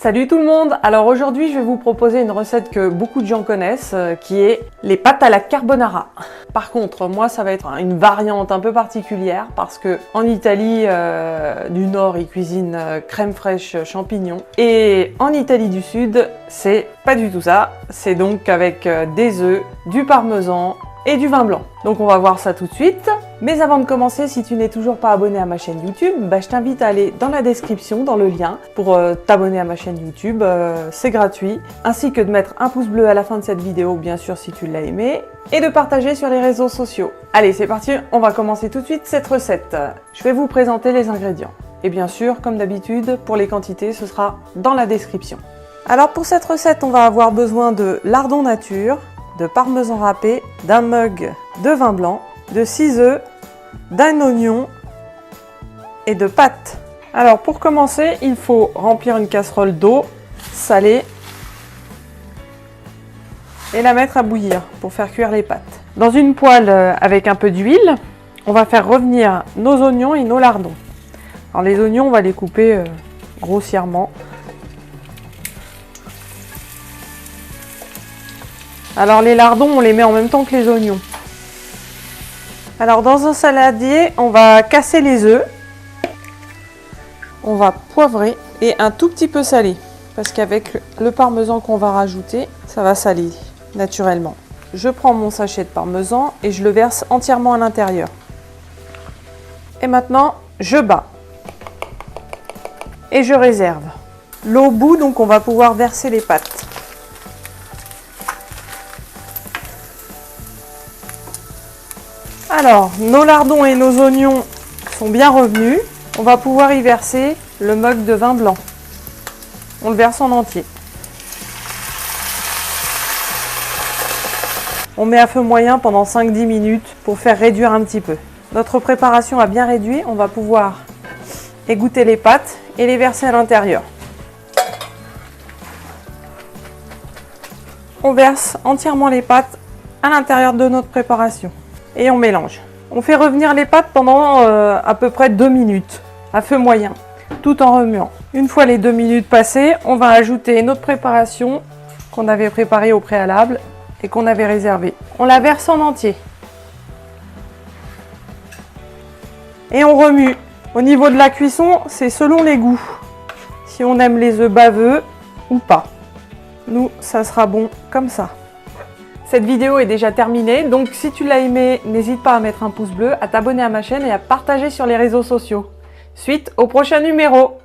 Salut tout le monde! Alors aujourd'hui je vais vous proposer une recette que beaucoup de gens connaissent qui est les pâtes à la carbonara. Par contre moi ça va être une variante un peu particulière parce que en Italie du Nord ils cuisinent crème fraîche champignons et en Italie du Sud c'est pas du tout ça. C'est donc avec des œufs, du parmesan et du vin blanc. Donc on va voir ça tout de suite. Mais avant de commencer, si tu n'es toujours pas abonné à ma chaîne YouTube, je t'invite à aller dans la description, dans le lien, pour t'abonner à ma chaîne YouTube, c'est gratuit. Ainsi que de mettre un pouce bleu à la fin de cette vidéo, bien sûr si tu l'as aimé, et de partager sur les réseaux sociaux. Allez, c'est parti, on va commencer tout de suite cette recette. Je vais vous présenter les ingrédients. Et bien sûr, comme d'habitude, pour les quantités, ce sera dans la description. Alors pour cette recette, on va avoir besoin de lardons nature, de parmesan râpé, d'un mug de vin blanc, de 6 œufs, d'un oignon et de pâtes. Alors pour commencer, il faut remplir une casserole d'eau salée et la mettre à bouillir pour faire cuire les pâtes. Dans une poêle avec un peu d'huile, on va faire revenir nos oignons et nos lardons. Alors les oignons, on va les couper grossièrement. Alors les lardons, on les met en même temps que les oignons. Alors dans un saladier, on va casser les œufs. On va poivrer et un tout petit peu saler. Parce qu'avec le parmesan qu'on va rajouter, ça va saler naturellement. Je prends mon sachet de parmesan et je le verse entièrement à l'intérieur. Et maintenant, je bats. Et je réserve. L'eau bout, donc on va pouvoir verser les pâtes. Alors, nos lardons et nos oignons sont bien revenus. On va pouvoir y verser le mug de vin blanc. On le verse en entier. On met à feu moyen pendant 5-10 minutes pour faire réduire un petit peu. Notre préparation a bien réduit. On va pouvoir égoutter les pâtes et les verser à l'intérieur. On verse entièrement les pâtes à l'intérieur de notre préparation. Et on mélange. On fait revenir les pâtes pendant à peu près 2 minutes, à feu moyen, tout en remuant. Une fois les 2 minutes passées, on va ajouter notre préparation qu'on avait préparée au préalable et qu'on avait réservée. On la verse en entier. Et on remue. Au niveau de la cuisson, c'est selon les goûts. Si on aime les œufs baveux ou pas. Nous, ça sera bon comme ça. Cette vidéo est déjà terminée, donc si tu l'as aimé, n'hésite pas à mettre un pouce bleu, à t'abonner à ma chaîne et à partager sur les réseaux sociaux. Suite au prochain numéro.